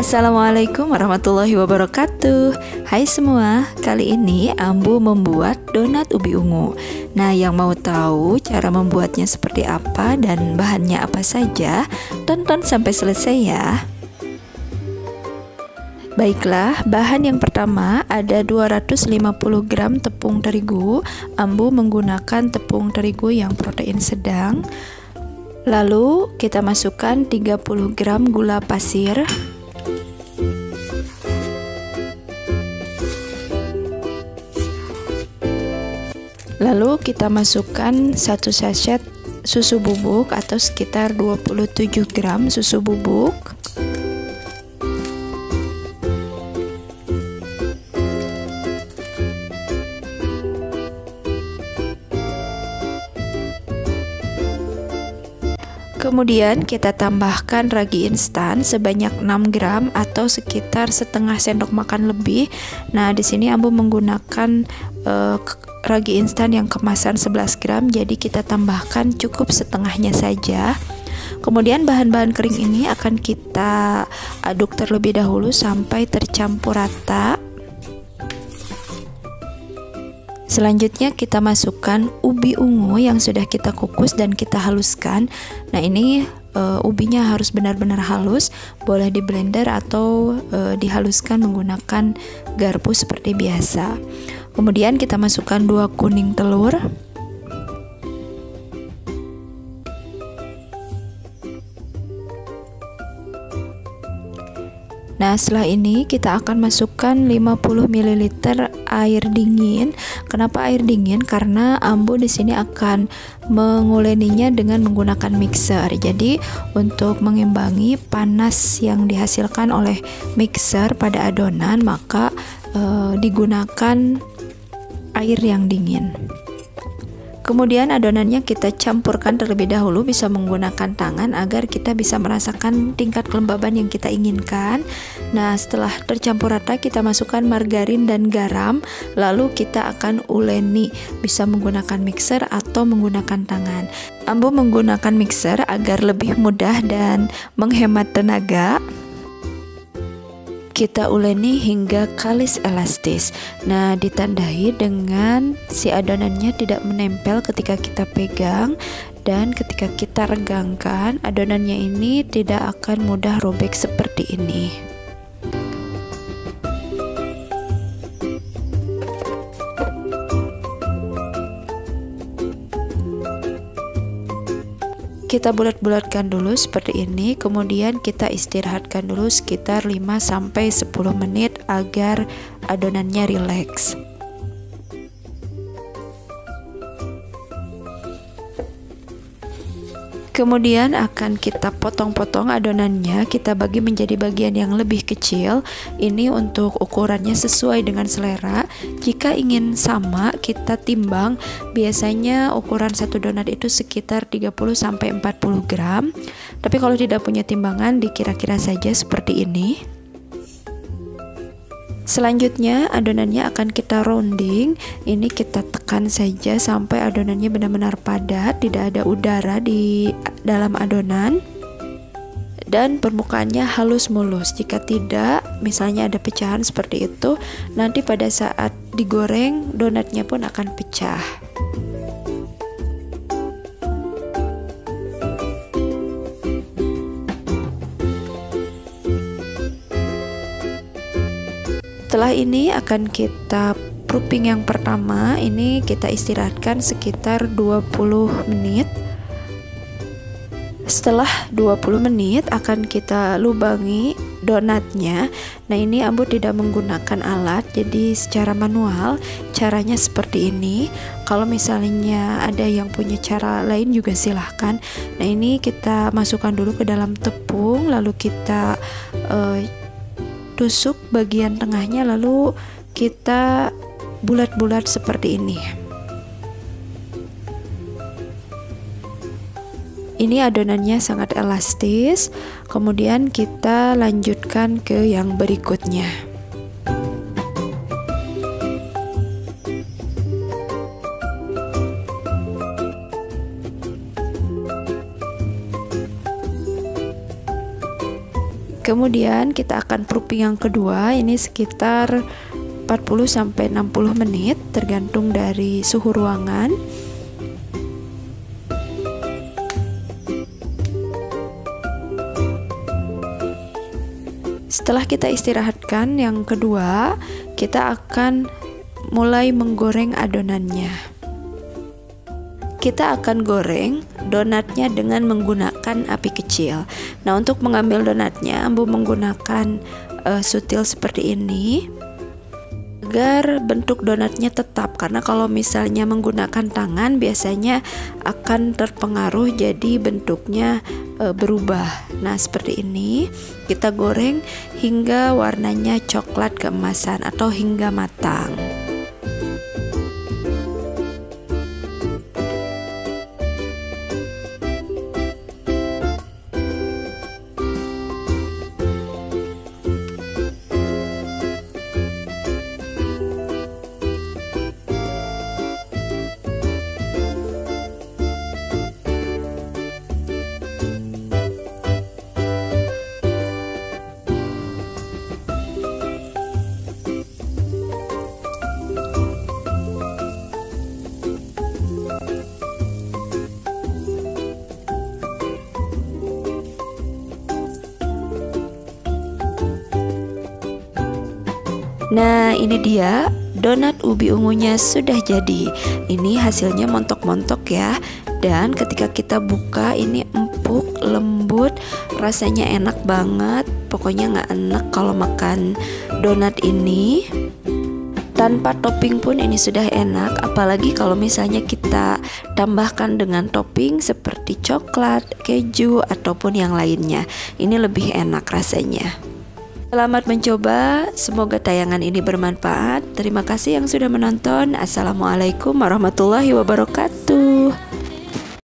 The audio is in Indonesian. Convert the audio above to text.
Assalamualaikum warahmatullahi wabarakatuh. Hai semua, kali ini Ambu membuat donat ubi ungu. Nah, yang mau tahu cara membuatnya seperti apa dan bahannya apa saja, tonton sampai selesai ya. Baiklah, bahan yang pertama ada 250 gram tepung terigu. Ambu menggunakan tepung terigu yang protein sedang. Lalu kita masukkan 30 gram gula pasir, lalu kita masukkan 1 sachet susu bubuk atau sekitar 27 gram susu bubuk. Kemudian kita tambahkan ragi instan sebanyak 6 gram atau sekitar setengah sendok makan lebih. Nah, di sini Ambu menggunakan ragi instan yang kemasan 11 gram, jadi kita tambahkan cukup setengahnya saja. Kemudian bahan-bahan kering ini akan kita aduk terlebih dahulu sampai tercampur rata. Selanjutnya kita masukkan ubi ungu yang sudah kita kukus dan kita haluskan. Nah, ini ubinya harus benar-benar halus, boleh di blender atau dihaluskan menggunakan garpu seperti biasa. Kemudian kita masukkan 2 kuning telur. Nah, setelah ini kita akan masukkan 50 ml air dingin. Kenapa air dingin? Karena Ambu di sini akan menguleninya dengan menggunakan mixer. Jadi, untuk mengimbangi panas yang dihasilkan oleh mixer pada adonan, maka digunakan air yang dingin. Kemudian adonannya kita campurkan terlebih dahulu, bisa menggunakan tangan agar kita bisa merasakan tingkat kelembaban yang kita inginkan. Nah, setelah tercampur rata kita masukkan margarin dan garam, lalu kita akan uleni, bisa menggunakan mixer atau menggunakan tangan. Ambu menggunakan mixer agar lebih mudah dan menghemat tenaga. Kita uleni hingga kalis elastis. Nah, ditandai dengan si adonannya tidak menempel ketika kita pegang, dan ketika kita regangkan adonannya ini tidak akan mudah robek seperti ini. Kita bulat-bulatkan dulu seperti ini, kemudian kita istirahatkan dulu sekitar 5-10 menit agar adonannya rileks. Kemudian akan kita potong-potong adonannya, kita bagi menjadi bagian yang lebih kecil. Ini untuk ukurannya sesuai dengan selera. Jika ingin sama, kita timbang. Biasanya ukuran satu donat itu sekitar 30-40 gram. Tapi kalau tidak punya timbangan, dikira-kira saja seperti ini. Selanjutnya adonannya akan kita rounding. Ini kita tekan saja sampai adonannya benar-benar padat, tidak ada udara di dalam adonan, dan permukaannya halus mulus. Jika tidak, misalnya ada pecahan seperti itu, nanti pada saat digoreng donatnya pun akan pecah. Setelah ini akan kita proofing yang pertama. Ini kita istirahatkan sekitar 20 menit. Setelah 20 menit akan kita lubangi donatnya. Nah, ini Ambu tidak menggunakan alat, jadi secara manual. Caranya seperti ini. Kalau misalnya ada yang punya cara lain juga silahkan. Nah, ini kita masukkan dulu ke dalam tepung, lalu kita tusuk bagian tengahnya, lalu kita bulat-bulat seperti ini. Ini adonannya sangat elastis. Kemudian kita lanjutkan ke yang berikutnya. Kemudian kita akan proofing yang kedua, ini sekitar 40-60 menit tergantung dari suhu ruangan. Setelah kita istirahatkan yang kedua, kita akan mulai menggoreng adonannya. Kita akan goreng donatnya dengan menggunakan api kecil. Nah, untuk mengambil donatnya, Ambu menggunakan sutil seperti ini agar bentuk donatnya tetap, karena kalau misalnya menggunakan tangan biasanya akan terpengaruh jadi bentuknya berubah. Nah, seperti ini kita goreng hingga warnanya coklat keemasan atau hingga matang. Nah, ini dia donat ubi ungunya sudah jadi. Ini hasilnya montok-montok ya. Dan ketika kita buka ini empuk, lembut, rasanya enak banget. Pokoknya nggak enak kalau makan donat ini. Tanpa topping pun ini sudah enak. Apalagi kalau misalnya kita tambahkan dengan topping seperti coklat, keju, ataupun yang lainnya. Ini lebih enak rasanya. Selamat mencoba, semoga tayangan ini bermanfaat. Terima kasih yang sudah menonton. Assalamualaikum warahmatullahi wabarakatuh.